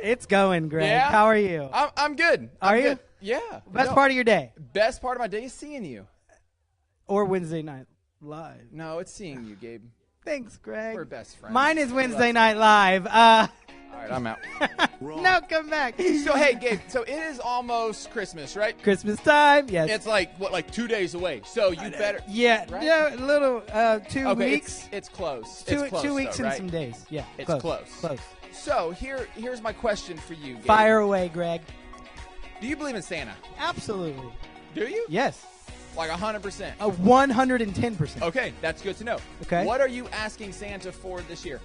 It's going, Greg. Yeah? How are you? I'm good. Are you? Good. Yeah. Best part of your day? Best part of my day is seeing you. Or Wednesday Night Live? No, it's seeing you, Gabe. Thanks, Greg. We're best friends. Mine is Wednesday Night Live. All right, I'm out. No, come back. So, hey, Gabe, so it is almost Christmas, right? Christmas time, yes. It's like 2 days away. So you better. Yeah, right? yeah, a little 2 weeks. It's close. Two, it's close, 2 weeks though, and right? some days. Yeah, It's close. close. So here's my question for you, Gabe. Fire away, Greg. Do you believe in Santa? Absolutely. Do you? Yes. Like 100%? 110%. Okay, that's good to know. Okay. What are you asking Santa for this year?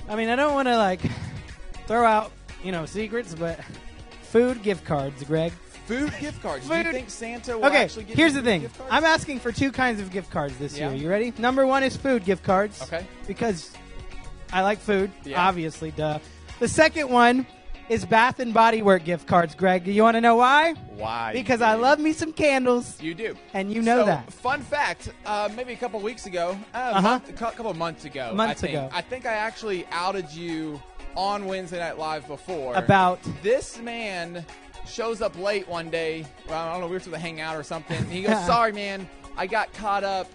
I mean, I don't want to, throw out, secrets, but food gift cards, Greg. Food gift cards. Do you think Santa will Okay, actually give here's you the thing. gift cards? I'm asking for 2 kinds of gift cards this Yeah. year. You ready? Number 1 is food gift cards. Okay. Because I like food, Yeah. obviously, duh. The second one is Bath and Body Works gift cards, Greg. Do you want to know why? Why? Because I love me some candles. You do. And you know that. Fun fact, maybe a couple weeks ago, Uh-huh. a couple of months ago, Months I think, ago. I think I actually outed you on Wednesday Night Live before. About? This man shows up late one day. Well, I don't know, we were supposed to hang out or something. And he goes, sorry, man, I got caught up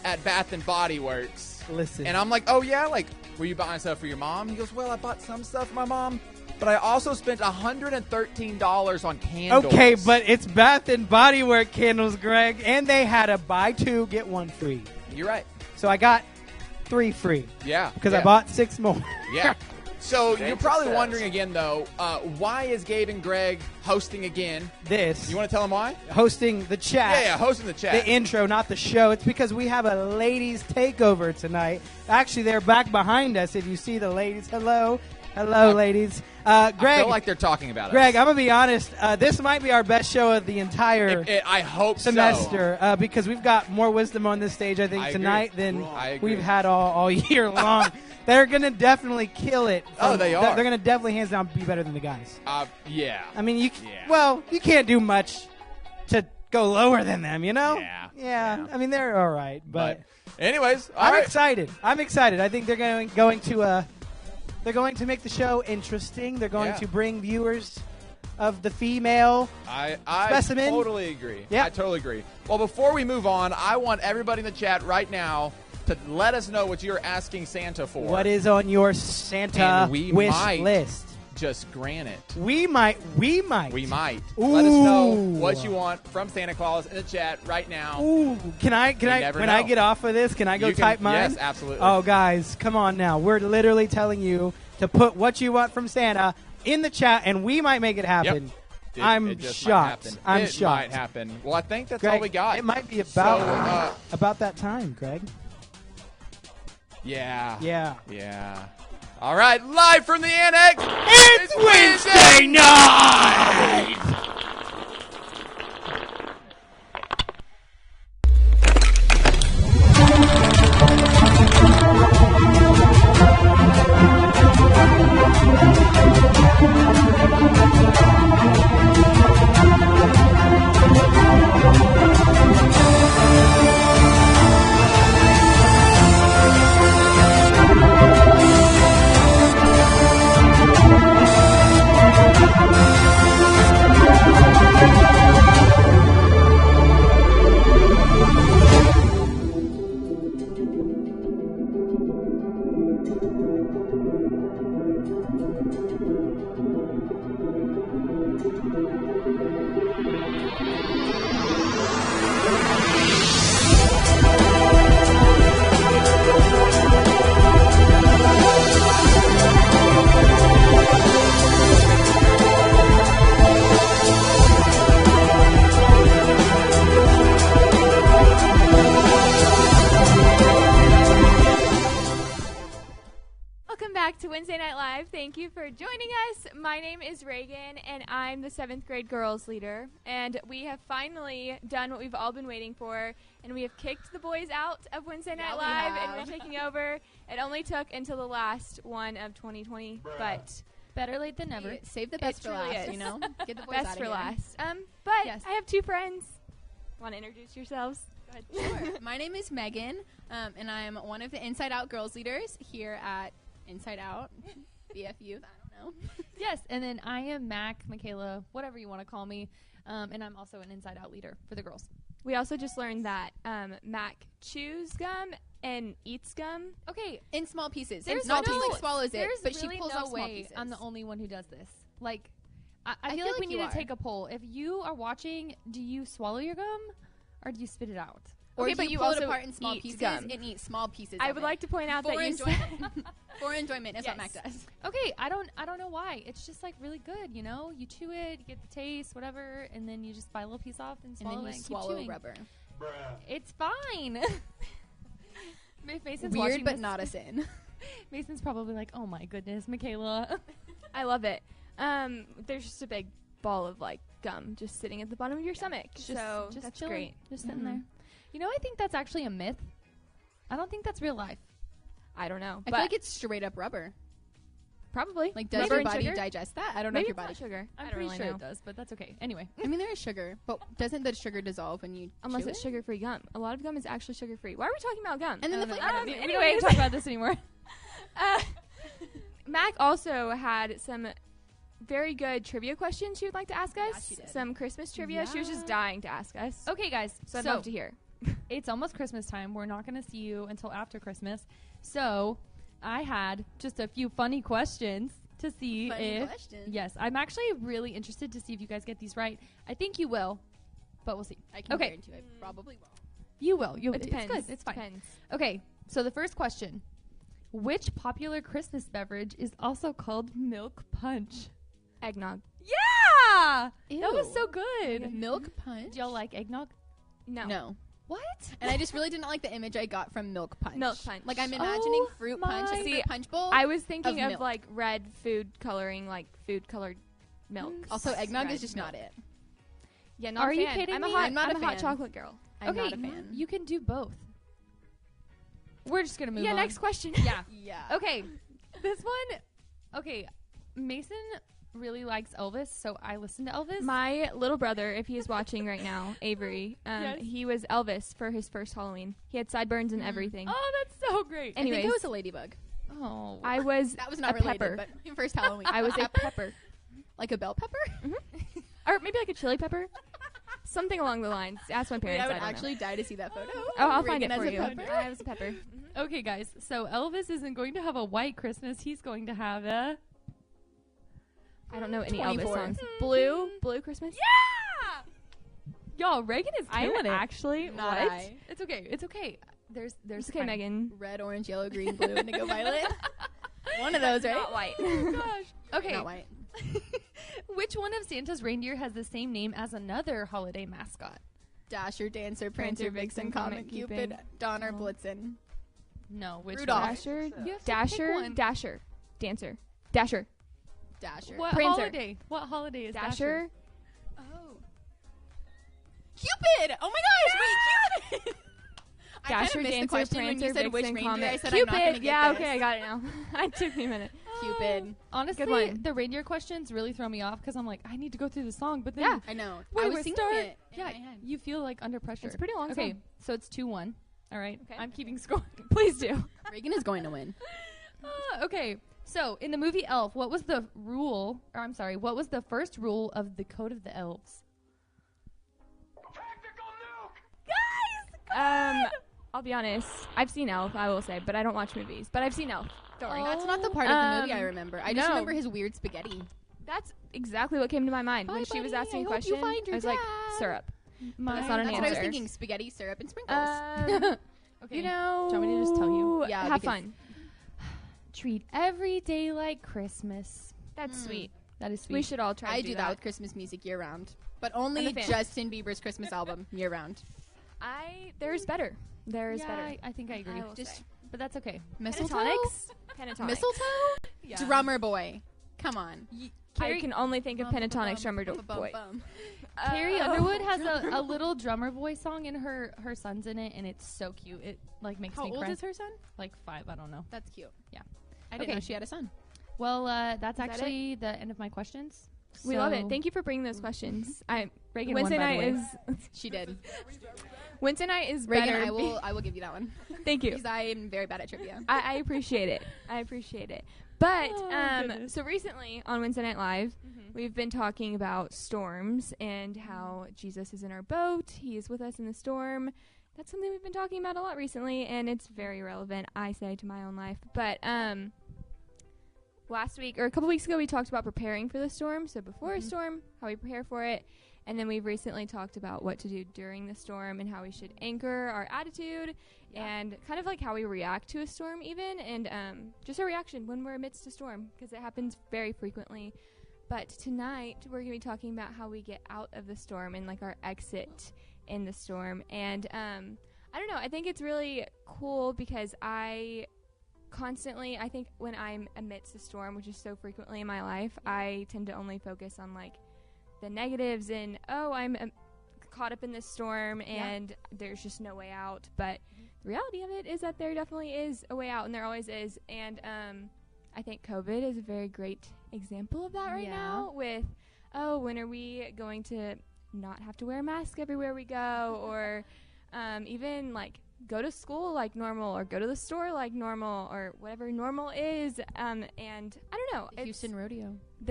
at Bath and Body Works. Listen. And I'm like, oh, yeah? Like, were you buying stuff for your mom? He goes, well, I bought some stuff for my mom, but I also spent $113 on candles. Okay, but it's Bath and Body Works candles, Greg, and they had a buy 2, get 1 free. You're right. So I got 3 free. Yeah. Because yeah. I bought 6 more. Yeah. So Great you're probably success. wondering again, though, why is Gabe and Greg hosting again? This. You want to tell them why? Hosting the chat. Yeah, hosting the chat. The intro, not the show. It's because we have a ladies' takeover tonight. Actually, they're back behind us. If you see the ladies, hello, ladies. Greg, I feel like they're talking about Greg, us. I'm gonna be honest. This might be our best show of the entire I hope semester because we've got more wisdom on this stage. I think I tonight agree. than I agree. we've had all year long. They're gonna definitely kill it. Oh, they are. They're gonna definitely hands down be better than the guys. so. Yeah. I mean, you Yeah. you can't do much to go lower than them, you know? Yeah. Yeah. I mean, they're all right, but anyways, all I'm right. excited. I'm excited. I think they're going to make the show interesting. They're going Yeah. to bring viewers of the female I specimen. totally agree. Yeah. I totally agree. Well, before we move on, I want everybody in the chat right now to let us know what you're asking Santa for. What is on your Santa And we wish might list? Just grant it. We might. We might. Ooh. Let us know what you want from Santa Claus in the chat right now. Ooh, can I never when know. I get off of this, can I go You can- type mine? yes, absolutely. Oh, guys, come on now. We're literally telling you to put what you want from Santa in the chat, and we might make it happen. I'm It just shocked. Might happen. I'm it shocked. might happen. Well, I think that's Greg, all we got. It might be about So, about that time, Greg. Yeah. Yeah. Yeah. All right, live from the annex. It's Wednesday night. Welcome back to Wednesday Night Live. Thank you for joining us. My name is Reagan, and I'm the 7th grade girls leader. And we have finally done what we've all been waiting for, and we have kicked the boys out of Wednesday Night Live, and we're taking over. It only took until the last one of 2020, but better late than never. Save the best for truly last, is. you know? Get the boys best out of for here. last. But Yes. I have 2 friends. Want to introduce yourselves? Go ahead. Sure. My name is Megan, and I'm one of the Inside Out girls leaders here at Inside Out, BFU. I don't now. Yes, and then I am Mac, Michaela, whatever you want to call me, and I'm also an Inside Out leader for the girls. We also just learned that Mac chews gum and eats gum. Okay, In small pieces. there's Not no, just like swallows it, there's but really she pulls no out small way pieces. I'm the only one who does this. Like, I I feel feel like we like you need to are. take a poll. If you are watching, do you swallow your gum or do you spit it out? Or Okay, do but you you pull it also apart in small eat pieces gum. and eat small pieces I of would it. like to point out For that you enjoyment. For enjoyment is what Mac Yes. does. Okay, I don't know why. It's just like really good, you know? You chew it, you get the taste, whatever, and then you just bite a little piece off and And swallow then it you and swallow keep chewing. rubber. It's fine. If Mason's Weird, watching but this, not a sin. Mason's probably like, "Oh my goodness, Michaela." I love it. There's just a big ball of like gum just sitting at the bottom of your stomach. So just that's chilling, great. just sitting there. You know, I think that's actually a myth. I don't think that's real life. I don't know. I but feel like it's straight up rubber. probably. Like, does Rubber your and body sugar? digest that? I don't know Maybe if your it's body. not sugar. I'm I don't pretty really sure know. it does, but that's okay. Anyway, I mean, there is sugar, but doesn't the sugar dissolve when you Unless chew it's it? sugar-free gum. A lot of gum is actually sugar-free. Why are we talking about gum? And then I the don't flavor. know. Um, we don't need to talk about this anymore. Mac also had some very good trivia questions she would like to ask us. she did. Some Christmas trivia. She was just Yeah. dying to ask us. Okay, guys. So I'd love to hear. It's almost Christmas time. We're not going to see you until after Christmas. So I had just a few funny questions to see Funny if. question. Yes, I'm actually really interested to see if you guys get these right. I think you will, but we'll see. I can Okay. guarantee I probably will. You will. You'll. It depends. It's good. It's fine. Depends. Okay, so the first question. Which popular Christmas beverage is also called milk punch? Eggnog. Yeah! That was Ew. so good. Milk punch? Do y'all like eggnog? No. No. What? And I just really didn't like the image I got from milk punch. Milk punch. Like, I'm imagining Oh fruit my- punch, like a See, fruit punch bowl. I was thinking Of of milk. like red food coloring, like food colored milk. Also, eggnog Red is just milk. not it. Yeah, not Are a you fan. kidding I'm a me? hot, I'm not a hot fan. chocolate girl. I'm okay, not a fan. you can do both. We're just gonna move Yeah, on. next question. Yeah. Yeah. Okay. This one. Okay. Mason really likes Elvis, so I listen to Elvis. My little brother, if he is watching right now, Avery, Yes. he was Elvis for his first Halloween. He had sideburns and everything. Oh, that's so great. I think Anyways. it was a ladybug. Oh. I was That was not a related, pepper. but in first Halloween. I was a pepper. Like a bell pepper? Or maybe like a chili pepper. Something along the lines. Ask my Wait, parents. I would don't know. actually die to see that photo. Oh, I'll find Reagan it for as a you. pepper. I was a pepper. Okay, guys. So Elvis isn't going to have a white Christmas. He's going to have a. I don't know any 24. Elvis songs. Blue Christmas. Yeah. Y'all, Reagan is I'm killing it. actually Not what? I. It's okay. It's okay. There's It's okay, time. Megan. Red, orange, yellow, green, blue, indigo, violet. One of those, right? Not white. Oh gosh. Okay. Not white. Which one of Santa's reindeer has the same name as another holiday mascot? Dasher, Dancer, Prancer, Vixen, Comet, Cupid, Donner, Blitzen. No, which Rudolph. one? Dasher, You have to pick Dasher, one. Dasher, Dancer, Dasher, Dasher. What Prancer. holiday? What holiday is Dasher. Oh. Cupid! Oh my gosh, wait, Cupid! I kind Dasher, of missed the Dancer, question when Prancer, you said which Vixen, reindeer. Comet. I said Cupid. I'm not gonna get Yeah, this. okay, I got it now. It took me a minute. Cupid. Honestly, Good one. the reindeer questions really throw me off because I'm like, I need to go through the song, but then Yeah. I know. Wait, I was wait, singing start. it in Yeah, my head. you feel like under pressure. It's a pretty long Okay, song. so it's 2-1. All right, Okay. I'm keeping score. Please do. Reagan is going to win. Okay, so in the movie Elf, what was the rule? Or I'm sorry, what was the first rule of the Code of the Elves? I'll be honest. I've seen Elf, I will say, but I don't watch movies. But I've seen Elf. Don't worry. That's not the part of the movie I Um, remember. I just no. remember his weird spaghetti. That's exactly what came to my mind Bye, when she was buddy. asking I a hope you question. find your I was like, dad. syrup. My, That's not an That's what I was answer. thinking. Spaghetti, syrup, and sprinkles. Okay. You know, Do you want me to just tell you? Yeah, have because- fun. Treat every day like Christmas. That's sweet. That is sweet. We should all try I to do that with Christmas music year round, but I'm only a fan. Justin Bieber's Christmas album year round. There's better. There is yeah, better. I think I agree. I will Just say. But that's okay. Mistletoe. Pentatonics. Pentatonics. Mistletoe. Yeah. Drummer boy. Come on. I can only think of Pentatonics drummer boy. Carrie Underwood has a little drummer boy song, and her son's in it, and it's so cute. It like makes How me old cry. is her son? Like 5, I don't know. That's cute. Yeah. I didn't Okay. know she had a son. Well, that's that actually the end of my questions. We love So- it. Thank you for bringing those questions. Reagan Wednesday won, by the night way. is She did. Wednesday night is Reagan, better. I will give you that one Thank you. because I am very bad at trivia. I appreciate it. I appreciate it. But goodness. so recently on Wednesday Night Live, we've been talking about storms and how Jesus is in our boat. He is with us in the storm. That's something we've been talking about a lot recently, and it's very relevant, I say, to my own life. But last week, or a couple weeks ago, we talked about preparing for the storm. So before a storm, how we prepare for it. And then we've recently talked about what to do during the storm and how we should anchor our attitude and kind of like how we react to a storm even, and just our reaction when we're amidst a storm, because it happens very frequently. But tonight, we're going to be talking about how we get out of the storm and like our exit in the storm. And I don't know, I think it's really cool because I think when I'm amidst a storm, which is so frequently in my life, I tend to only focus on like the negatives and I'm caught up in this storm and there's just no way out. But the reality of it is that there definitely is a way out, and there always is. And I think COVID is a very great example of that right now with when are we going to not have to wear a mask everywhere we go, or even like go to school like normal, or go to the store like normal, or whatever normal is. And I don't know. The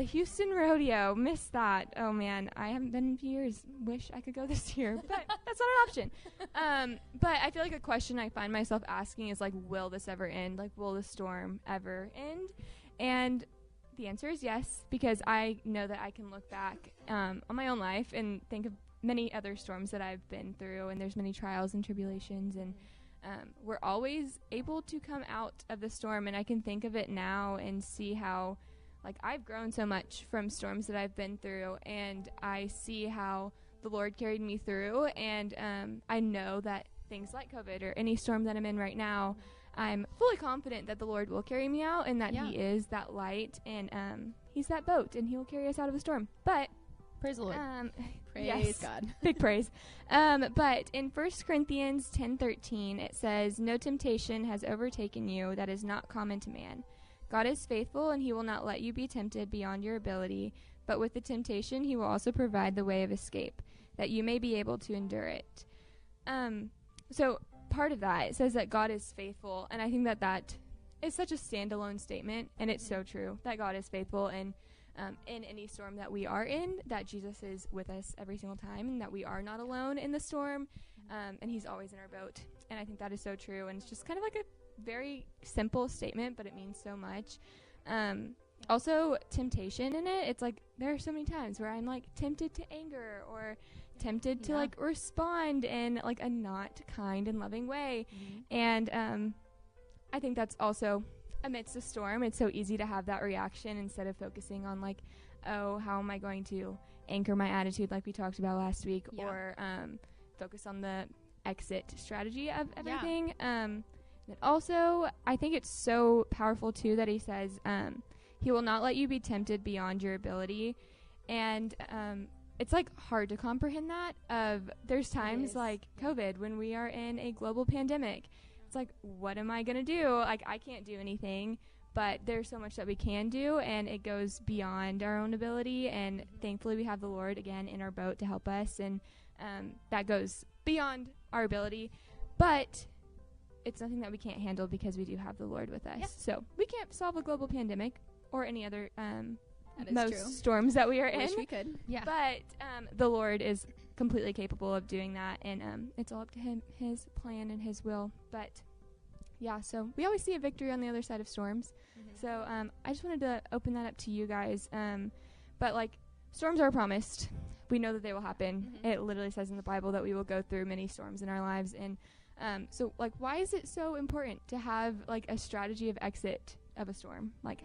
Houston Rodeo. Missed that. Oh man, I haven't been in a few years. Wish I could go this year, but that's not an option. But I feel like a question I find myself asking is like, will this ever end? Like, will the storm ever end? And the answer is yes, because I know that I can look back on my own life and think of many other storms that I've been through, and there's many trials and tribulations, and we're always able to come out of the storm. And I can think of it now and see how like I've grown so much from storms that I've been through, and I see how the Lord carried me through. And I know that things like COVID or any storm that I'm in right now, I'm fully confident that the Lord will carry me out, and that He is that light, and He's that boat, and He will carry us out of the storm. But praise the Lord. Praise God. Big praise. But in 1 Corinthians 10:13, it says, "No temptation has overtaken you that is not common to man. God is faithful, and He will not let you be tempted beyond your ability, but with the temptation He will also provide the way of escape, that you may be able to endure it." So part of that, it says that God is faithful, and I think that is such a standalone statement, and it's so true that God is faithful, and in any storm that we are in, that Jesus is with us every single time, and that we are not alone in the storm, and He's always in our boat. And I think that is so true, and it's just kind of like a very simple statement, but it means so much. Also, temptation in it, it's like there are so many times where I'm like tempted to anger, or tempted to like respond in like a not kind and loving way. And I think that's also amidst a storm, it's so easy to have that reaction instead of focusing on like, oh, how am I going to anchor my attitude like we talked about last week, or focus on the exit strategy of everything. And also, I think it's so powerful too that He says He will not let you be tempted beyond your ability. And it's like hard to comprehend that. There's times like COVID when we are in a global pandemic. It's like, what am I going to do? Like, I can't do anything, but there's so much that we can do, and it goes beyond our own ability. And thankfully we have the Lord again in our boat to help us. And that goes beyond our ability, but it's nothing that we can't handle because we do have the Lord with us. So we can't solve a global pandemic or any other storms that we are in. Wish we could. Yeah. But the Lord is completely capable of doing that, and it's all up to Him, His plan and His will. But so we always see a victory on the other side of storms. So I just wanted to open that up to you guys. But like, storms are promised. We know that they will happen. It literally says in the Bible that we will go through many storms in our lives. And so like, why is it so important to have like a strategy of exit of a storm? Like,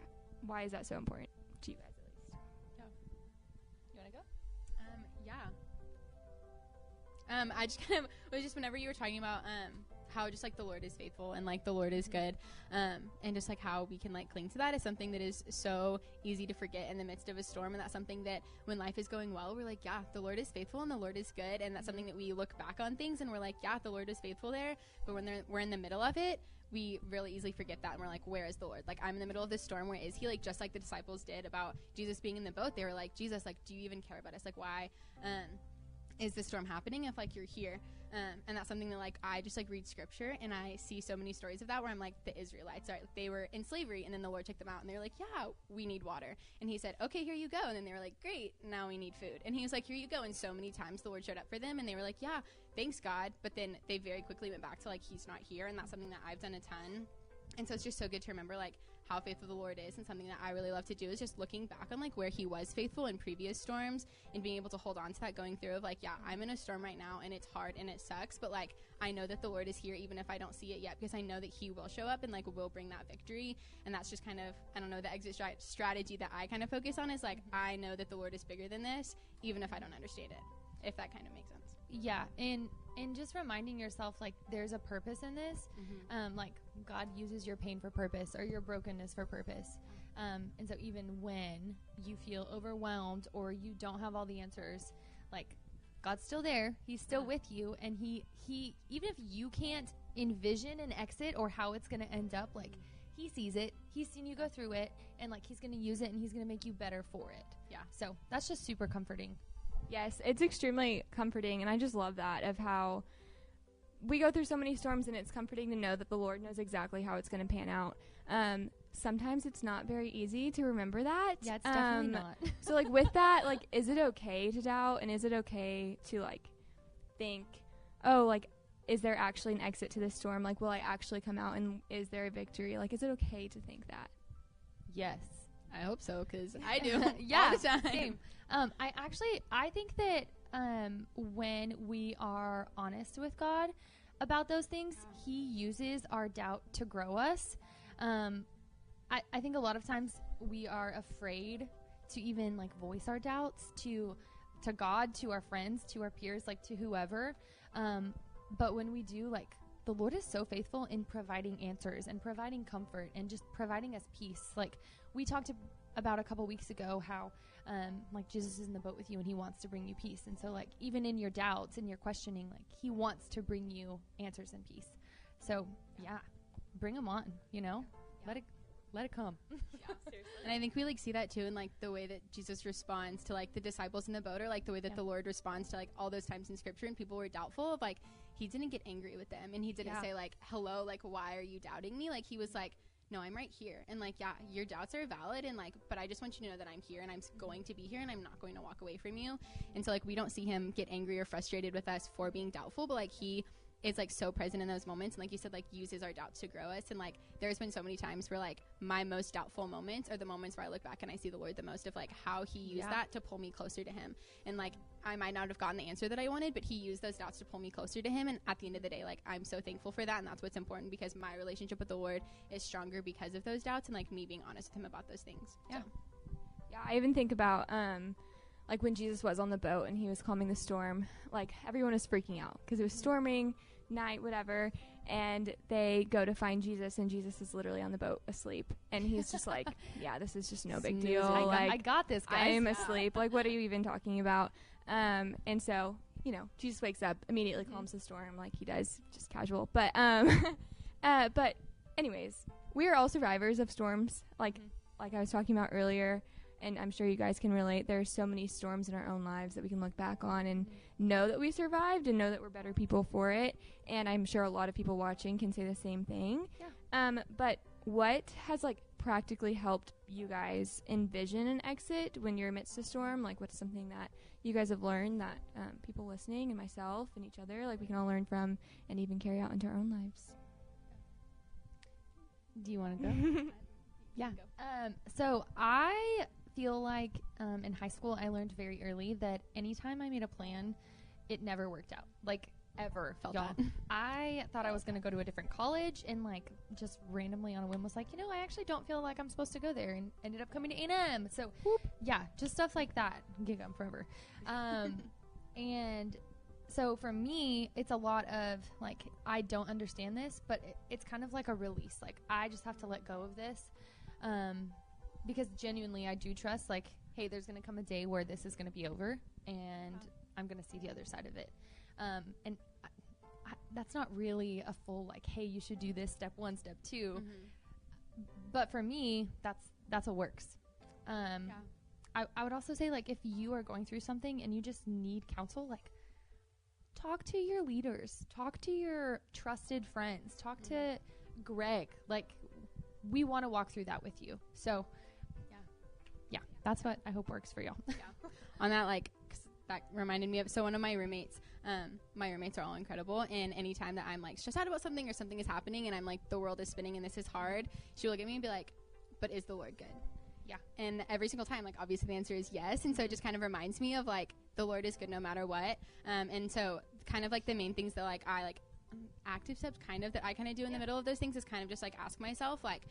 why is that so important to you guys? You want to go? I just kind of was just whenever you were talking about how just like the Lord is faithful and like the Lord is good, and just like how we can like cling to that is something that is so easy to forget in the midst of a storm. And that's something that when life is going well, we're like, yeah, the Lord is faithful and the Lord is good. And that's something that we look back on things and we're like, yeah, the Lord is faithful there. But when we're in the middle of it, we really easily forget that, and we're like, where is the Lord? Like, I'm in the middle of this storm, where is He? Like, just like the disciples did about Jesus being in the boat, they were like, Jesus, like, do you even care about us? Like, why? is the storm happening if like you're here? And that's something that like I just like read scripture and I see so many stories of that where I'm like, the Israelites, right? They were in slavery and then the Lord took them out and they were like, yeah, we need water. And he said, okay, here you go. And then they were like, great, now we need food. And he was like, here you go. And so many times the Lord showed up for them and they were like, yeah, thanks God. But then they very quickly went back to like, he's not here. And that's something that I've done a ton. And so it's just so good to remember like how faithful the Lord is, and something that I really love to do is just looking back on like where he was faithful in previous storms and being able to hold on to that going through of like, yeah, I'm in a storm right now and it's hard and it sucks, but like I know that the Lord is here even if I don't see it yet, because I know that he will show up and like will bring that victory. And that's just kind of, I don't know, the exit strategy that I kind of focus on is like, I know that the Lord is bigger than this even if I don't understand it, if that kind of makes sense. Yeah, and just reminding yourself like there's a purpose in this. Like God uses your pain for purpose or your brokenness for purpose. And so even when you feel overwhelmed or you don't have all the answers, like God's still there. He's still with you, and he even if you can't envision an exit or how it's going to end up, like he sees it. He's seen you go through it, and like he's going to use it and he's going to make you better for it. Yeah. So that's just super comforting. Yes, it's extremely comforting, and I just love that of how we go through so many storms, and it's comforting to know that the Lord knows exactly how it's going to pan out. Sometimes it's not very easy to remember that. Yeah, it's definitely not. So, like, with that, like, is it okay to doubt, and is it okay to, like, think, oh, like, is there actually an exit to this storm? Like, will I actually come out, and is there a victory? Like, is it okay to think that? Yes. I hope so, because I do. Yeah, all the time. Same. I think that when we are honest with God about those things, he uses our doubt to grow us. I think a lot of times we are afraid to even like voice our doubts to God, to our friends, to our peers, like to whoever. But when we do, like, the Lord is so faithful in providing answers and providing comfort and just providing us peace. Like we talked about a couple weeks ago how like Jesus is in the boat with you and he wants to bring you peace. And so like even in your doubts and your questioning, like he wants to bring you answers and peace. So yeah, bring them on, you know, let it come. Yeah, seriously. And I think we like see that too in like the way that Jesus responds to like the disciples in the boat, or like the way that the Lord responds to like all those times in scripture and people were doubtful of, like he didn't get angry with them and he didn't say like, hello, like why are you doubting me? Like he was like, no, I'm right here. And like, yeah, your doubts are valid. And like, but I just want you to know that I'm here and I'm going to be here and I'm not going to walk away from you. And so like, we don't see him get angry or frustrated with us for being doubtful, but like he is like so present in those moments. And like you said, like uses our doubts to grow us. And like, there's been so many times where like my most doubtful moments are the moments where I look back and I see the Lord the most, of like how he used that to pull me closer to him. And like, I might not have gotten the answer that I wanted, but he used those doubts to pull me closer to him. And at the end of the day, like I'm so thankful for that. And that's what's important, because my relationship with the Lord is stronger because of those doubts and like me being honest with him about those things. Yeah. So. Yeah. I even think about, like when Jesus was on the boat and he was calming the storm, like everyone was freaking out because it was storming, night, whatever, and they go to find Jesus and Jesus is literally on the boat asleep, and he's just like, yeah, this is just no big deal. I got this, guys. I am asleep. Like, what are you even talking about? And so, you know, Jesus wakes up, immediately calms the storm like he does, just casual. But but anyways, we are all survivors of storms, like I was talking about earlier. And I'm sure you guys can relate. There's so many storms in our own lives that we can look back on and know that we survived and know that we're better people for it. And I'm sure a lot of people watching can say the same thing. Yeah. But what has like practically helped you guys envision an exit when you're amidst a storm? Like, what's something that you guys have learned that people listening and myself and each other, like we can all learn from and even carry out into our own lives? Do you want to go? Yeah. So I feel like in high school I learned very early that anytime I made a plan, it never worked out. Like, ever. Felt y'all. that. I thought I was going to go to a different college and like just randomly on a whim was like, you know, I actually don't feel like I'm supposed to go there, and ended up coming to A&M. So yeah, just stuff like that. Gig on forever. And so for me, it's a lot of like, I don't understand this, but it's kind of like a release. Like, I just have to let go of this. Because genuinely I do trust, like, hey, there's going to come a day where this is going to be over and I'm going to see the other side of it. And that's not really a full, like, hey, you should do this step 1, step 2. But for me, that's what works. I would also say, like, if you are going through something and you just need counsel, like, talk to your leaders, talk to your trusted friends, talk to Greg. Like, we want to walk through that with you. So yeah, that's what I hope works for y'all. On that, like, 'cause that reminded me of, so one of my roommates are all incredible, and anytime that I'm like stressed out about something or something is happening and I'm like, the world is spinning and this is hard, she will look at me and be like, but is the Lord good? Yeah. And every single time, like, obviously the answer is yes. And so it just kind of reminds me of, like, the Lord is good no matter what. And so kind of like the main things that, like, I like active steps kind of that I kind of do in the middle of those things is kind of just like ask myself, like,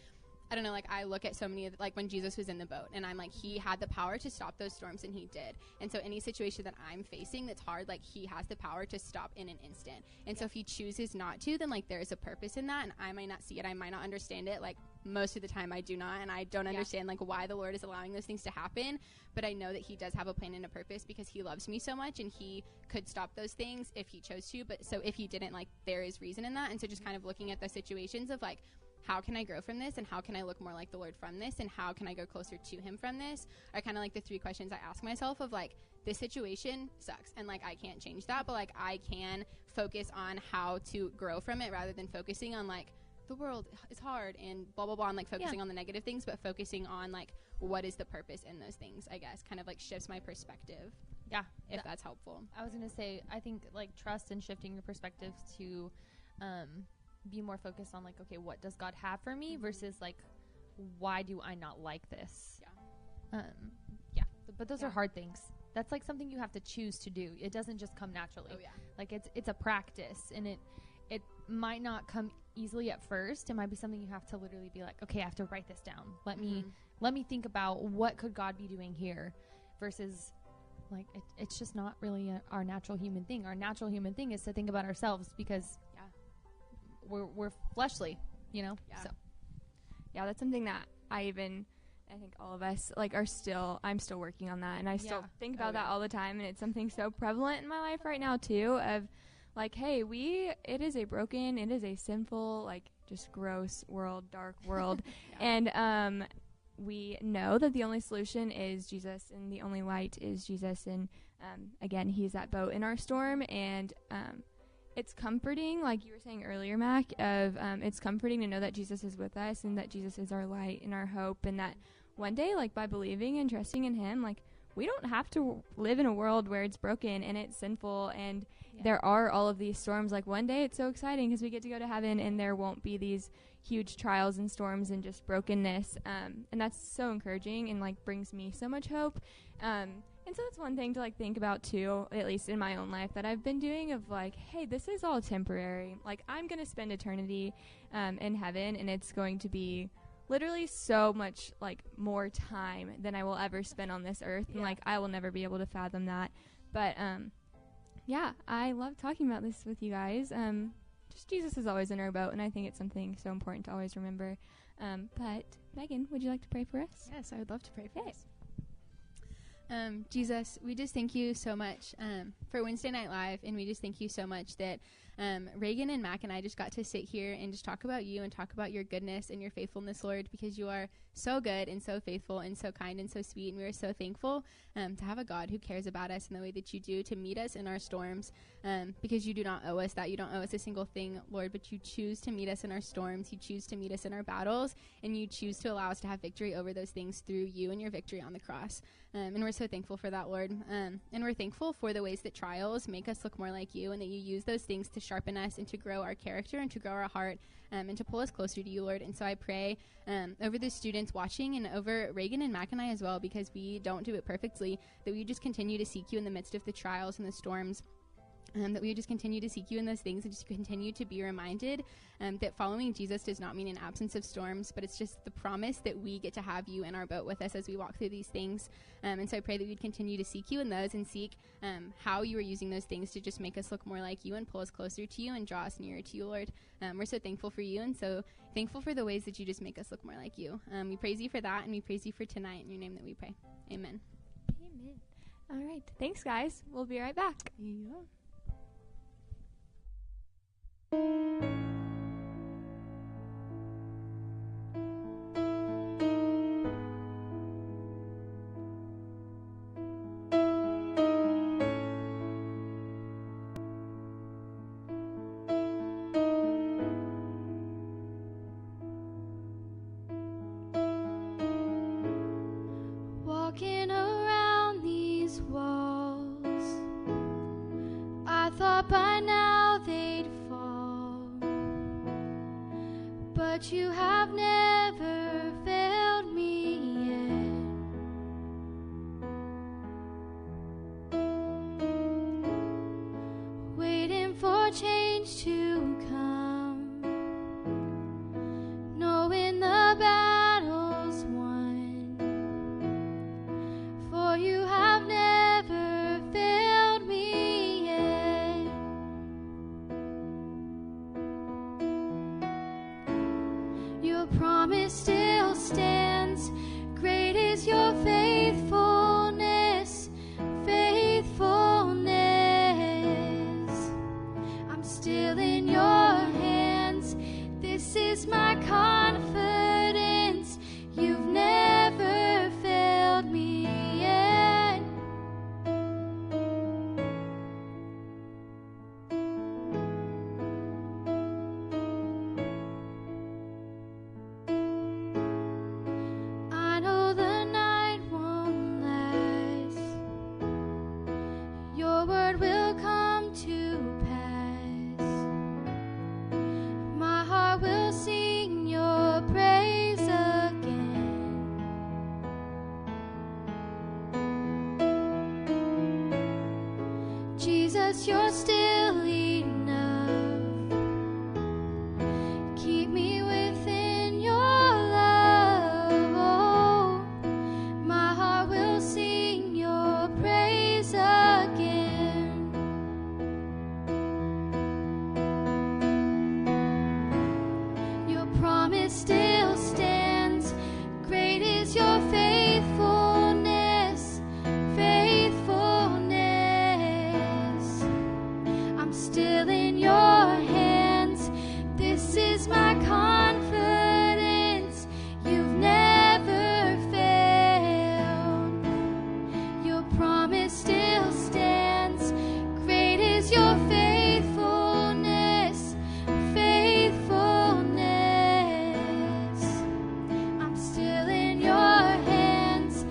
I don't know, like, I look at so many of, like, when Jesus was in the boat, and I'm like, he had the power to stop those storms, and he did. And so any situation that I'm facing that's hard, like, he has the power to stop in an instant. And so if he chooses not to, then, like, there is a purpose in that, and I might not see it, I might not understand it. Like, most of the time I do not, and I don't understand, like, why the Lord is allowing those things to happen, but I know that he does have a plan and a purpose because he loves me so much, and he could stop those things if he chose to. But so if he didn't, like, there is reason in that. And so just kind of looking at the situations of, like, how can I grow from this, and how can I look more like the Lord from this, and how can I go closer to him from this, are kind of like the 3 questions I ask myself of, like, this situation sucks, and, like, I can't change that, but, like, I can focus on how to grow from it rather than focusing on, like, the world is hard and blah, blah, blah, and, like, focusing on the negative things, but focusing on, like, what is the purpose in those things, I guess, kind of, like, shifts my perspective. Yeah. If that's helpful. I was going to say, I think, like, trust and shifting your perspective to be more focused on, like, okay, what does God have for me versus, like, why do I not like this? But those are hard things. That's, like, something you have to choose to do. It doesn't just come naturally. Oh, yeah. Like, it's a practice, and it might not come easily at first. It might be something you have to literally be like, okay, I have to write this down. Let me think about what could God be doing here versus, like, it's just not really our natural human thing. Our natural human thing is to think about ourselves because we're fleshly, you know? Yeah. So. Yeah, that's something that I think all of us, like, I'm still working on that, and I still think about that all the time, and it's something so prevalent in my life right now, too, of, like, hey, it is a broken, it is a sinful, like, just gross world, dark world, and we know that the only solution is Jesus, and the only light is Jesus, and again, he's that boat in our storm, and it's comforting, like you were saying earlier, Mac, of it's comforting to know that Jesus is with us and that Jesus is our light and our hope, and that one day, like, by believing and trusting in him, like, we don't have to live in a world where it's broken and it's sinful and there are all of these storms. Like, one day it's so exciting because we get to go to heaven and there won't be these huge trials and storms and just brokenness, and that's so encouraging and, like, brings me so much hope. And so that's one thing to, like, think about too, at least in my own life, that I've been doing, of, like, hey, this is all temporary. Like, I'm going to spend eternity in heaven, and it's going to be literally so much, like, more time than I will ever spend on this earth. And, like, I will never be able to fathom that. But, I love talking about this with you guys. Just Jesus is always in our boat, and I think it's something so important to always remember. But, Megan, would you like to pray for us? Yes, I would love to pray for us. Jesus, we just thank you so much for Wednesday Night Live, and we just thank you so much that Reagan and Mac and I just got to sit here and just talk about you and talk about your goodness and your faithfulness, Lord, because you are so good and so faithful and so kind and so sweet, and we are so thankful to have a God who cares about us in the way that you do, to meet us in our storms, because you do not owe us that. You don't owe us a single thing, Lord, but you choose to meet us in our storms. You choose to meet us in our battles, and you choose to allow us to have victory over those things through you and your victory on the cross. And we're so thankful for that, Lord. And we're thankful for the ways that trials make us look more like you, and that you use those things to sharpen us and to grow our character and to grow our heart, and to pull us closer to you, Lord. And so I pray over the students watching and over Reagan and Mac and I as well, because we don't do it perfectly, that we just continue to seek you in the midst of the trials and the storms. That we just continue to seek you in those things, and just continue to be reminded that following Jesus does not mean an absence of storms, but it's just the promise that we get to have you in our boat with us as we walk through these things. And so I pray that we'd continue to seek you in those, and seek how you are using those things to just make us look more like you and pull us closer to you and draw us nearer to you, Lord. We're so thankful for you, and so thankful for the ways that you just make us look more like you. We praise you for that, and we praise you for tonight. In your name that we pray. Amen. Amen. All right. Thanks, guys. We'll be right back. Yeah. but you have never failed me yet. Waiting for change to come, knowing the battle's won, for you have never failed me yet. Your promise still stands, great is your faithfulness, faithfulness. I'm still in your hands, this is my confidence, you've never failed me yet. I know the night won't last, your word will come to pass. My heart will sing your praise again. Jesus, you're still enough. Keep me within your love. Oh, my heart will sing your praise again. Your promise still stands, great is your faithfulness, faithfulness. I'm still in your hands, this is my confidence, you've never failed. Your promise still stands, great is your faithfulness, faithfulness. I'm still in your hands,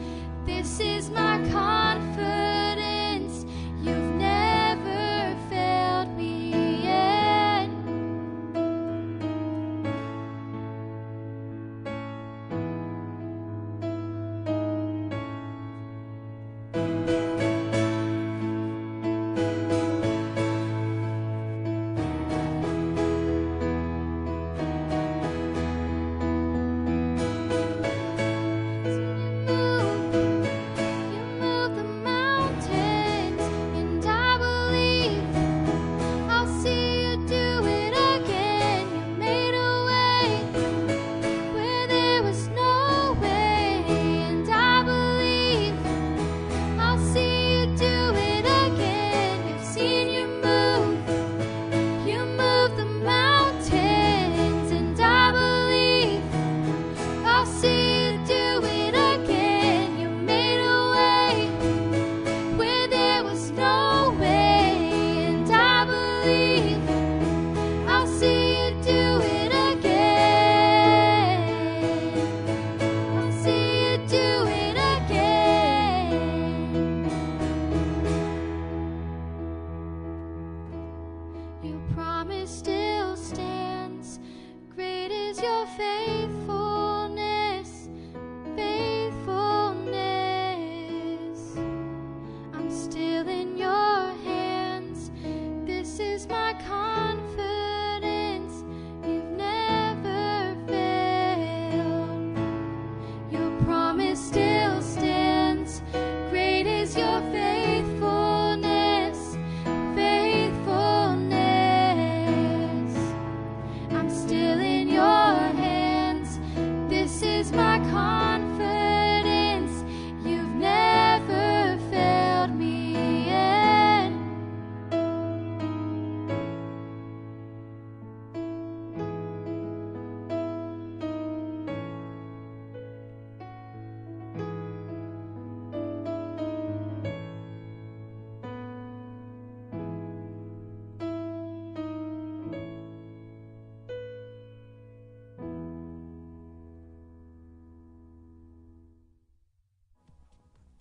this is my confidence, you've never failed me yet. You move the mountains, and I believe I'll see you do it again. You made a way where there was no way, and I believe I'll see you do it again. You've seen you move the mountains, and I believe I'll see you do it again. You made a way where there was no way, and I believe I'll see you do it again. I'll see you do it again. Your promise still stands, great is your faithfulness, faithfulness. I'm still in your hands, this is my confidence, you've never failed. Your promise still stands, great is your faithfulness, faithfulness. I'm still in your hands, this is my confidence, you've never failed me yet.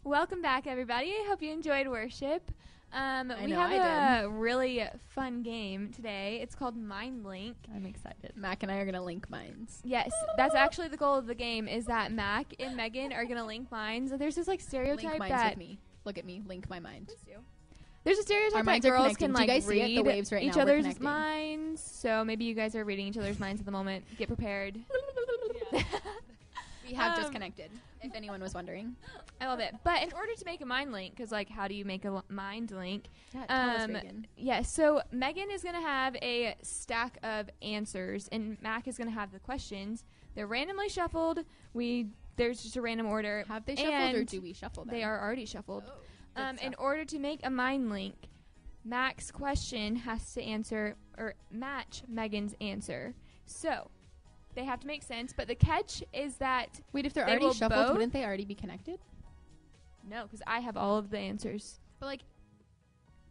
Welcome back, everybody. I hope you enjoyed worship. We know, have a really fun game today. It's called Mind Link. I'm excited. Mac and I are gonna link minds. Yes, that's actually the goal of the game. Is that Mac and Megan are gonna link minds. There's this like Link stereotype minds that with me. Look at me. Link my mind. there's a stereotype Our that minds are girls connecting. can Do you like guys see it? The read waves right each now, we're other's connecting. minds. So maybe you guys are reading each other's minds at the moment. Get prepared. We have just Um, connected. If anyone was wondering. I love it. But in order to make a mind link, because like, how do you make a mind link? Yeah, tell us, Reagan. Yeah, so Megan is going to have a stack of answers, and Mac is going to have the questions. They're randomly shuffled. There's just a random order. Have they shuffled or and do we shuffle them? They are already shuffled. Good In stuff. order to make a mind link, Mac's question has to answer or match Megan's answer. So they have to make sense. But the catch is that Wait, if they're they already will shuffled, both- wouldn't they already be connected? no, because I have all of the answers. But like,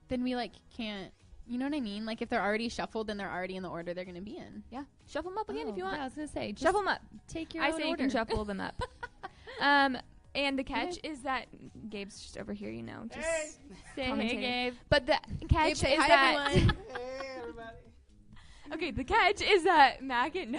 then we like can't. You know what I mean? Like if they're already shuffled, then they're already in the order they're gonna be in. Yeah, shuffle them up again if you want. Yeah, I was gonna say, just Shuffle them up. take your I own say you order. can shuffle them up. And the catch is that Gabe's just over here, you know. Just Hey. Say hey, commentating. Gabe. But the catch Gabe, say is hi, that everyone. Hey, everybody. okay. The catch is that Mac and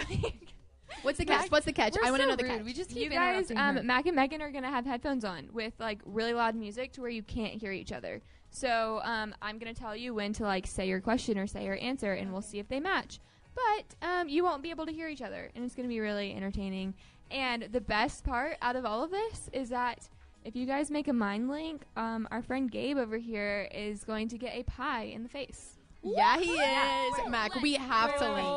What's the catch? What's the catch? We're I want to so know the rude. catch. We just keep you guys, interrupting her. Mac and Megan are gonna have headphones on with like really loud music to where you can't hear each other. So I'm gonna tell you when to like say your question or say your answer, and we'll see if they match. But you won't be able to hear each other, and it's gonna be really entertaining. And the best part out of all of this is that if you guys make a mind link, our friend Gabe over here is going to get a pie in the face. Yeah, he Yeah. is. Wait, Mac, we have to link.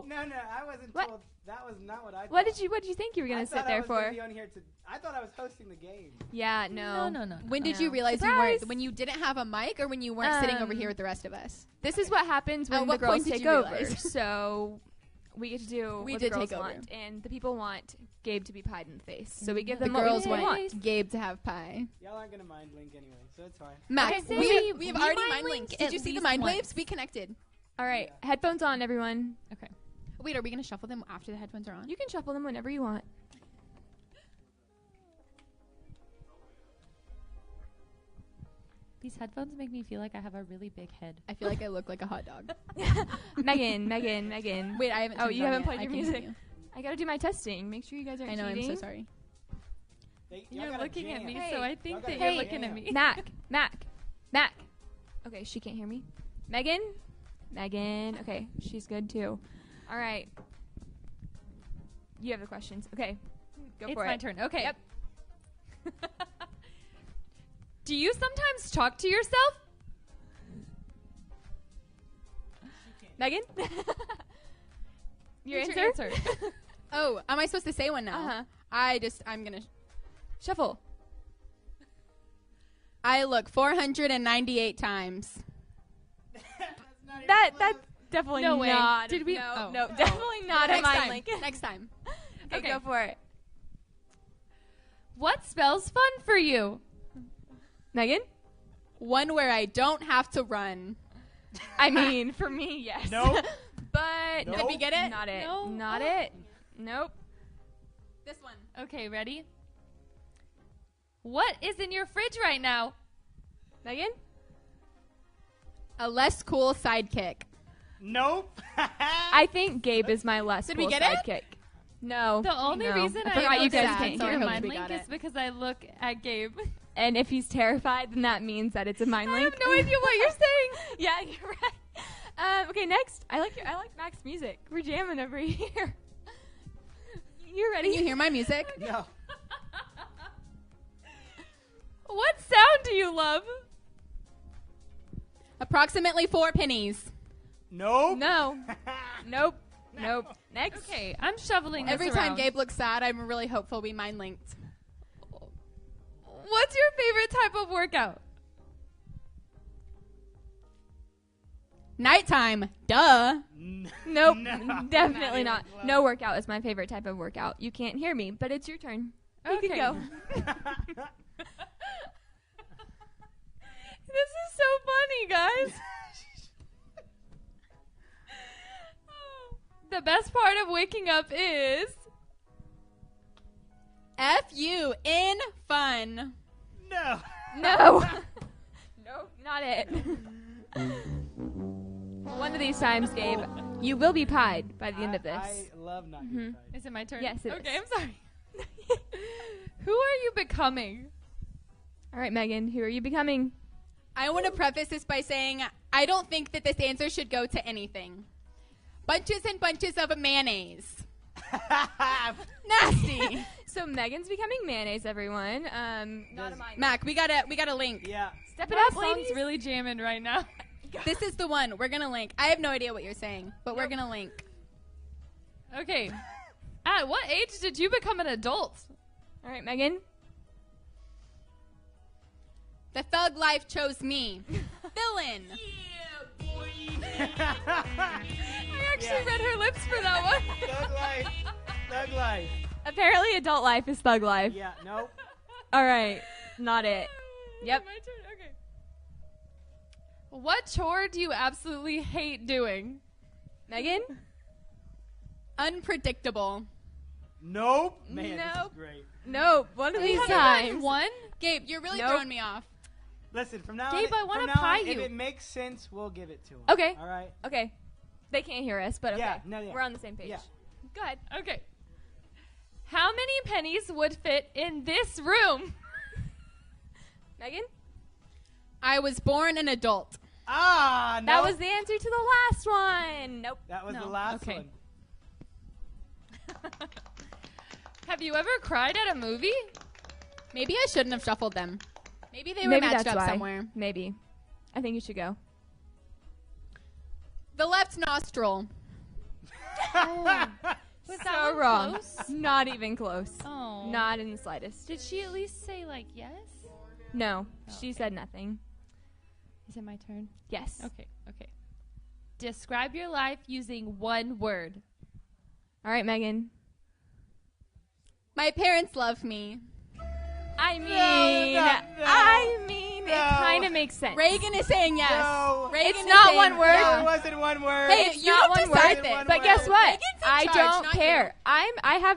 No, I wasn't What? told. That was not what I thought. What did you think you were I gonna thought sit I there was gonna for? be on here I thought I was hosting the game. Yeah, no. No. When did No. you realize you Surprise! weren't? When you didn't have a mic, or when you weren't sitting over here with the rest of us? This is what happens At when the what girls point did take you over. realize? So we get to do We what did the girls take over. want, and the people want Gabe to be pied in the face. So we give The them girls what we want want. Gabe to have pie. Y'all aren't gonna mind link anyway, so it's fine. Mac, Okay, so we've we already mind mind linked linked. at Did you see the least mind once. waves? We connected. All right, Yeah. headphones on, everyone. Okay. Wait, are we gonna shuffle them after the headphones are on? You can shuffle them whenever you want. These headphones make me feel like I have a really big head. I feel like I look like a hot dog. Megan. Wait, I haven't. Oh, turned you it on haven't yet. played I your can music. hear I gotta do my testing. Make sure you guys you. aren't I know. cheating. I'm so sorry. Y'all You're gotta looking at jam. me, Hey, so I y'all think gotta that you're Hey, looking at jam. me. Mac. Okay, she can't hear me. Megan. Okay, she's good too. All right. You have the questions. Okay, go It's for my it. turn. Okay. Yep. Do you sometimes talk to yourself? Megan. Your What's answer? Oh, am I supposed to say one now? Uh-huh. I'm gonna. Shuffle. I look 498 times. That's definitely No way. not. Did we- No, Oh. no, definitely not a Next mind time. link. Next time. Okay, Okay. go for it. What spells fun for you? Megan. One where I don't have to run. I mean, for me, yes. Nope. But Nope. no, Did we get it? Not it. No. Not Oh. it. Nope. This one. Okay, ready? What is in your fridge right now? Megan. A less cool sidekick. Nope. I think Gabe is my less Did cool we get it? sidekick. No. The only no. reason I I forgot you looked guys at can't so I hear your hope mind we link got is it. because I look at Gabe. And if he's terrified, then that means that it's a mind I link. have no idea what you're saying. Yeah, you're right. Okay, next. I like Mac's music. We're jamming over here. You're ready? Can you hear my music? No. What sound do you love? Approximately 4 pennies. Nope. No. Nope. Nope. Next. Okay, I'm shoveling this Every time around. Gabe looks sad, I'm really hopeful we mind linked. What's your favorite type of workout? Nighttime. Duh. Nope. No, Definitely not not. even close. No workout is my favorite type of workout. You can't hear me, but it's your turn. You Okay. can go. This is so funny, guys. The best part of waking up is F-U in fun. No. No. Nope. Not it. One of these times, Gabe, you will be pied by the end of this. I love not getting tied. Is it my turn? Yes, it okay, is. I'm sorry. Who are you becoming? All right, Megan, who are you becoming? I want to preface this by saying I don't think that this answer should go to anything. Bunches and bunches of mayonnaise. Nasty. So Megan's becoming mayonnaise, everyone. Not a mine. Mac, we got a link. Yeah. Step it That up, song's ladies. really jamming right now. This is the one. We're going to link. I have no idea what you're saying, but we're going to link. Okay. At what age did you become an adult? All right, Megan. The thug life chose me. Villain. I actually read her lips for that one. Thug life. Thug life. Apparently, adult life is thug life. Yeah, nope. All right, not it. Yep. My turn. Okay. What chore do you absolutely hate doing? Megan? Unpredictable. Nope. Man, this Nope. is great. No, one of these haven't gotten times. one? Gabe, you're really Nope. throwing me off. Listen, from now Gabe, on, I wanna from now pie on, if you. it makes sense, we'll give it to him. Okay. All right. Okay. They can't hear us, but okay. Yeah, no, yeah. We're on the same page. Yeah. Go ahead. Okay. How many pennies would fit in this room? Megan? I was born an adult. Ah, no. That was the answer to the last one. Nope. That was No. the last Okay. one. Have you ever cried at a movie? Maybe I shouldn't have shuffled them. Maybe they were Maybe matched that's up why. somewhere. Maybe. I think you should go. The left nostril. Was So that one wrong. close? Not even close. Oh. Not in the slightest. Did she at least say, like, yes? No. She said nothing. Is it my turn? Yes. Okay. Describe your life using one word. All right, Megan. My parents love me. I mean, No. it kind of makes sense. Reagan is saying yes. No. Reagan It's is not saying one word. No, yeah. it wasn't one word. Hey, It's you not don't one decide word. this. But guess what? Reagan's in I charge, don't not care.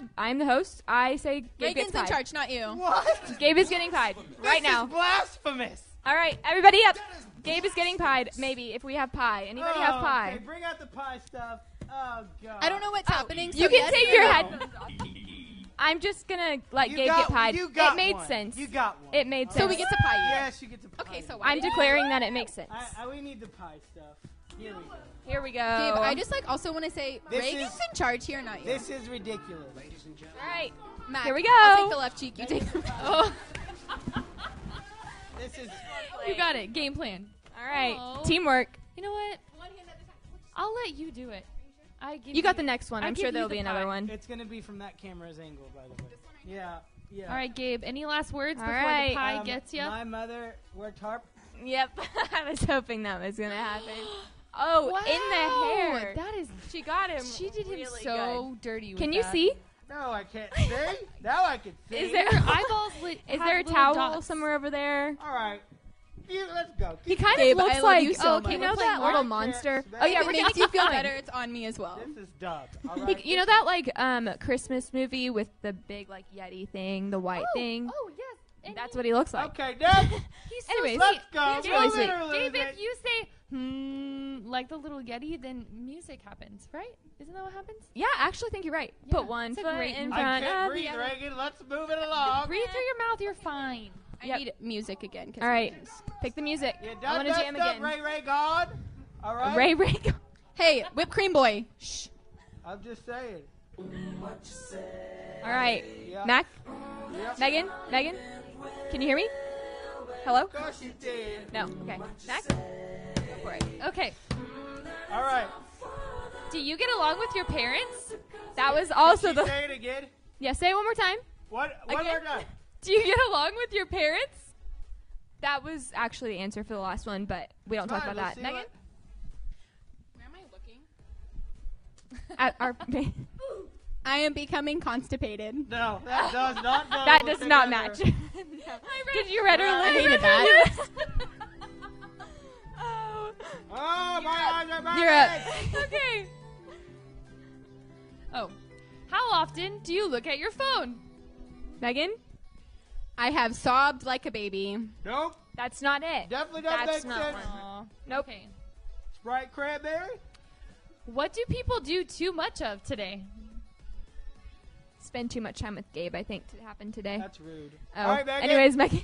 you. I'm the host. I say Gabe Reagan's gets in pied. charge, not you. What? Gabe is getting pied right This now. is blasphemous. All right, everybody up. Gabe is getting pied. Maybe if we have pie. Anybody have pie? Okay, bring out the pie stuff. Oh, God. I don't know what's happening. You so can yes take or your no. headphones off. I'm just gonna let You Gabe got- get pied. you got It made one. sense. You got one. It made So sense. we get to pie you. Yes, you get to pie. Okay, so me. why I'm did you- declaring that it makes sense. we need the pie stuff. Here we go. Here we go. Gabe, I just also want to say This Reagan's is- in charge here, not you. This is ridiculous. All right. Mac, here we I'll go. take the left cheek. You take the right. Oh, This is. you got it. Game plan. All right. Oh. Teamwork. You know what? I'll let you do it. I give You got the next one. I I'm give sure you there'll the be another pie. one. It's gonna be from that camera's angle, by the way. Yeah. Yeah. All right, Gabe. Any last words All before right. the pie gets you? My mother worked hard. Yep. I was hoping that was gonna happen. Oh, in the hair. That is. She got him. She did him really so dirty. good. With Can you that. see? No, I can't see. Now I can see. Is there Your eyeballs lit. is have there a little towel dots. somewhere over there? All right. Let's go. He kind Gabe, of I looks love like you so okay, much. you know We're playing that little Minecraft, monster. baby. Oh yeah, If we're it gonna makes you keep feel going. better, it's on me as well. This is dub. All right. You know that like Christmas movie with the big like Yeti thing, the white thing. Oh yes. And That's what he looks like. Okay, next. He's so Anyways, sweet. Let's go. He's really We'll sweet. literally Gabe, lose if it. you say like the little Yeti, then music happens, right? Isn't that what happens? Yeah, I actually think you're right. Yeah, Put one it's a foot great in movie. I front can't of breathe, the other. Reagan. Let's move it along. Breathe through your mouth. You're fine. I Yep. need music again. 'cause All right, it is. pick the music. You I done want to that jam stuff, again. Ray God. All right. Ray. Hey, whipped cream boy. Shh. I'm just saying. All right, Yeah. Mac, Yep. Megan, can you hear me? Hello? Of course you did. No. Okay. Mac, go for it. Okay. All right. Do you get along with your parents? That was also Can you the. say it again. Yeah, say it one more time. One more Again? time. Do you get along with your parents? That was actually the answer for the last one, but we don't talk Fine, about let's that. see Megan, Where am I looking? at our I am becoming constipated. No, that does not go. that does not match. together. Did you read her Well, I list? hated that. Oh. Oh, my eyes are burning. You're up. Okay. Oh. How often do you look at your phone? Megan, I have sobbed like a baby. Nope. That's not it. Definitely doesn't That's make not sense. one. Aw. Nope. Okay. Sprite cranberry? What do people do too much of today? Spend too much time with Gabe, I think, to happen today. That's rude. Oh. All right, Megan. Anyways, Megan.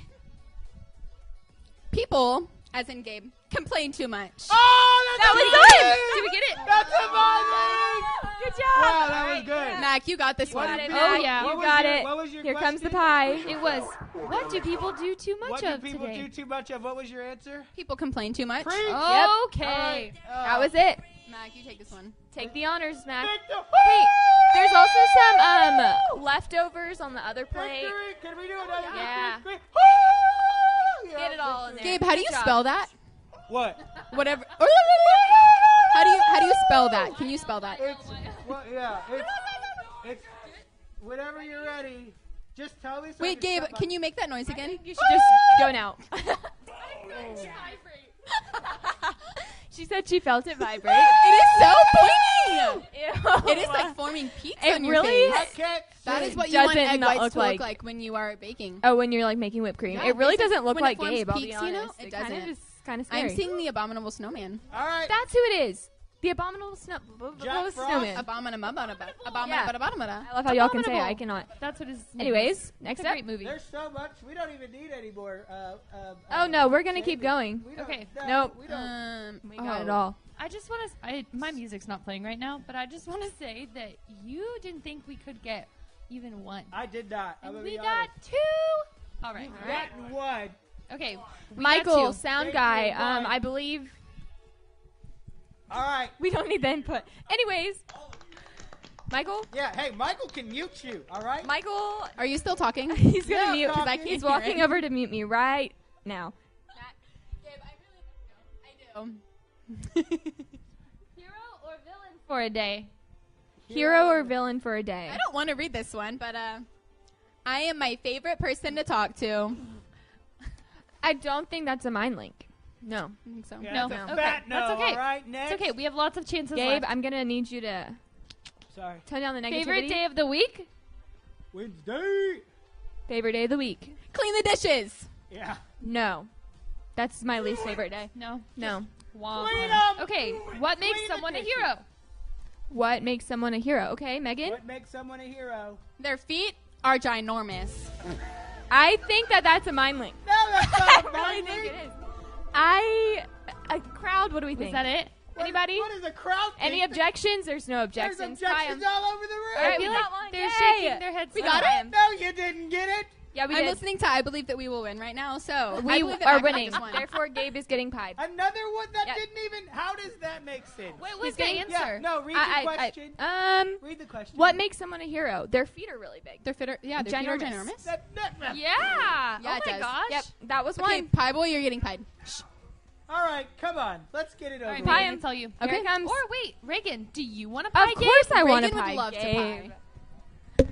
People, as in Gabe, complain too much. Oh, That was amazing! good. Did we get it? That's amazing! Good job. Wow, that was good. Mac, you got this What one. did it, people- Mac. Oh, yeah. what You was got your- it. What was your Here comes the question? pie. It was, what do people do too much What of do people today? do too much of? What was your answer? People complain too much. Preach. Okay. All right. That was it. Mac, you take this one. Take the honors, Mac. Victor- Hey, there's also some leftovers on the other plate. Victory! Can we do another Yeah. victory? Woo! Get it all in there. Gabe, how do you Good job. spell that? What? Whatever. How do you spell that? Can you spell that? It's well, yeah. It's whenever you're ready. Just tell me something. Wait, Gabe, can you make that noise again? You should just go now. She said she felt it vibrate. It is so pointy. Ew. It is like forming peaks It on your really face. Okay. That is what you want doesn't egg not whites look to look like. like when you are baking. Oh, when you're like making whipped cream. Yeah, It really it's like doesn't look when it like forms Gabe, I'll be peaks, you know, honest. it kind of doesn't. is kind of scary. I'm seeing the abominable snowman. All right. That's who it is. The abominable Jack Frost. snowman. Abominable. I love how y'all can say it. I cannot. That's what his name Anyways, is. next It's a up. great movie. There's so much. We don't even need any more. Oh no, we're gonna keep going. We don't- Okay. no, Nope. We don't. We got it all. I just want to. My music's not playing right now, but I just want to say that you didn't think we could get even one, I did not. I'm and gonna we be got honest. 2. All right. Got one. Okay. We Michael, got 2. sound Thank guy. you, Mike. I believe All right. we don't need the input. Anyways, Michael. Yeah. Hey, Michael can mute you. All right. Michael, Are you still talking? he's gonna Yeah, mute because I talking. can't. He's walking over to mute me right now. Gabe, I really do. Hero or villain for a day? Hero or villain for a day? I don't want to read this one, but I am my favorite person to talk to. I don't think that's a mind link. No. I think so. Yeah, No. that's a Okay. fat no. That's okay. All right. Next. It's okay. We have lots of chances Gabe, left. I'm gonna need you to Sorry. tone down the negativity. Favorite day of the week? Wednesday. Favorite day of the week? Clean the dishes. Yeah. No. That's my least favorite day. No. No. Womp. Clean 'em. Okay. What makes Clean the someone a dishes. hero? What makes someone a hero? Okay, Megan. What makes someone a hero? Their feet are ginormous. I think that's a mind link. No, that's I not a really mind think link. it is. A crowd. What do we Was think? that it? Anybody? What is a crowd? Any think? objections? There's no There's objections. objections Try 'em. all over the room. All right, I we feel got like one. they're Yay. shaking their heads. We so got hard. it? No, you didn't get it. Yeah, we I'm did. listening to I believe that we will win right now, so I We believe that are Mac got winning. this one. Therefore, Gabe is getting pied. Another one that Yeah. didn't even. How does that make sense? What was He's the getting- answer? Yeah. No. Read the question. Read the question. What makes someone a hero? Their feet are really big. Their feet are, their feet are Ginormous. ginormous. That- Yeah. Yeah, oh it my does. gosh. Yep, that was Okay, one. pie boy, you're getting pied. All right, come on. Let's get it over. All right, with. Megan, I'll tell you. Okay. Here it comes. Or wait, Reagan, do you want to pie Of course, I want to Reagan would pie. love to Gabe. pie.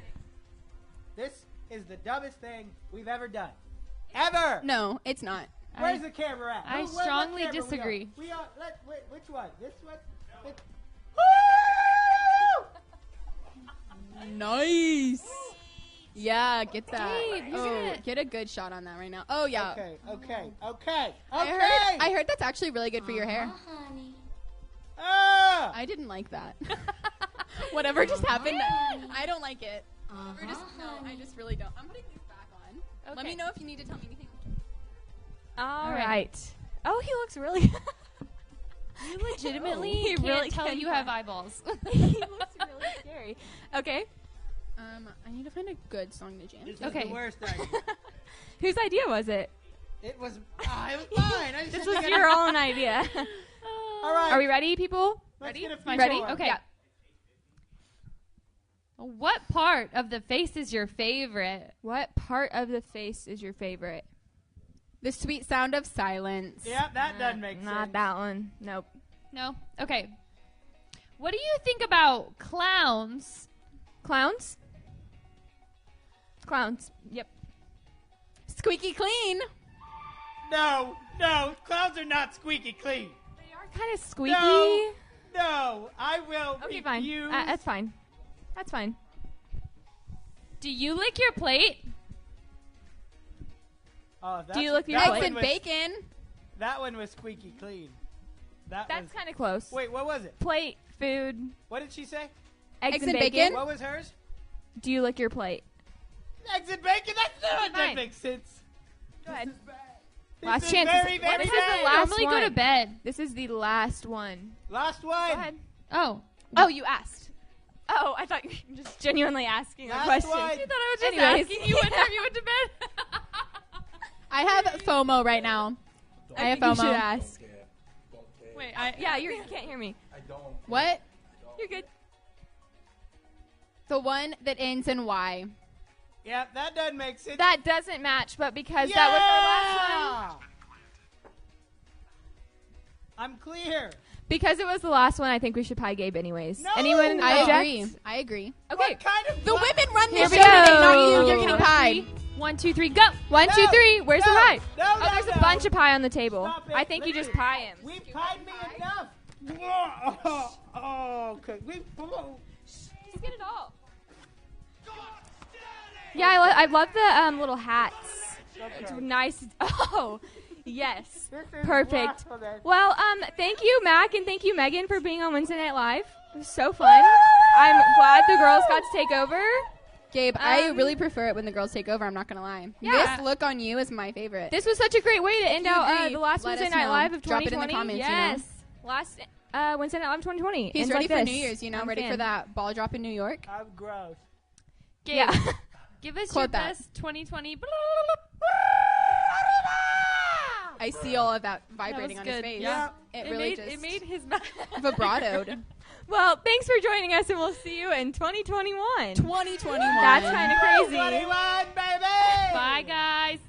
This is the dumbest thing we've ever done. Ever. No, it's not. Where's the camera at? I What strongly camera disagree. We are. Which one? This one? It- Woo! Nice. Yeah, get that. Gabe, you Oh, did it. get a good shot on that right now. Oh yeah. Okay. I heard that's actually really good for your hair. honey. Ah! I didn't like that. Whatever just happened, I don't like it. We're just I just really don't. I'm putting these back on. Let Okay. me know if you need to tell me anything. All right. right. Oh, he looks really. You legitimately He can't really tell can you have eyeballs. he looks really scary. Okay. I need to find a good song to jam. This to. is Okay. the worst idea. Whose idea was it? It was. It was mine. I just This didn't was think your own idea. All right. Are we ready, people? Let's get a My few Ready? more. Okay. Yeah. What part of the face is your favorite? What part of the face is your favorite? The sweet sound of silence. Yeah, that doesn't make Not sense. that one. Nope. No? Okay. What do you think about clowns? Clowns? Clowns. Yep. Squeaky clean. No, clowns are not squeaky clean. They are kind of squeaky. No, I will Okay, fine. refuse. That's fine. That's fine. Do you lick your plate? Oh, Do you look your that Eggs one and was- bacon. That one was squeaky clean. That's was, kind of close. Wait, what was it? Plate, food, What did she say? eggs and and bacon. bacon. What was hers? Do you lick your plate? Eggs and bacon? That Fine. makes sense. Go ahead. This Last is chance. Very, This very is bad. the last Normally one. go to bed. This is the last one. Last Go one. ahead. Oh. Oh, you asked. Oh, I thought you were just genuinely asking a Last question. one. I thought I was just Anyways. asking you whenever you went to bed. I have FOMO right now. I have think you should FOMO. ask. Wait, Yeah, you can't hear me. What? You're good. The one that ends in Y. Yeah, that doesn't make sense. That doesn't match, but because that was our last one. I'm clear. Because it was the last one, I think we should pie Gabe anyways. No! Anyone I object? agree. I agree. Okay. What kind of The women run Here this we show today, go. not you. You're getting pied. 1, 2, 3, go. 1, 2, No, 3. Where's the no, pie? no, Oh, no, there's no. a bunch of pie on the table. Stop it. I think you just Listen. pie him. We've pied me enough. Oh, okay. Just get it all. Yeah, I love the little hats. It's nice. Oh, yes. Perfect. Well, thank you, Mac, and thank you, Megan, for being on Wednesday Night Live. It was so fun. I'm glad the girls got to take over. Gabe, I really prefer it when the girls take over. I'm not going to lie. Yeah. This look on you is my favorite. This was such a great way to end you out agree, the last let Wednesday us Night know. Live of Drop it 2020. in the comments, you know. Yes. Last Wednesday Night Live 2020. He's Ends ready like for this. New Year's, you know, I'm a ready fan. for that ball drop in New York. I'm gross. Gabe, Yeah. give us Quote your that. best 2020. I see all of that That vibrating was on his good. face. Yeah. It really it made his mouth. vibratoed. Well, thanks for joining us, and we'll see you in 2021. 2021. That's kind of crazy. 21, baby. Bye, guys.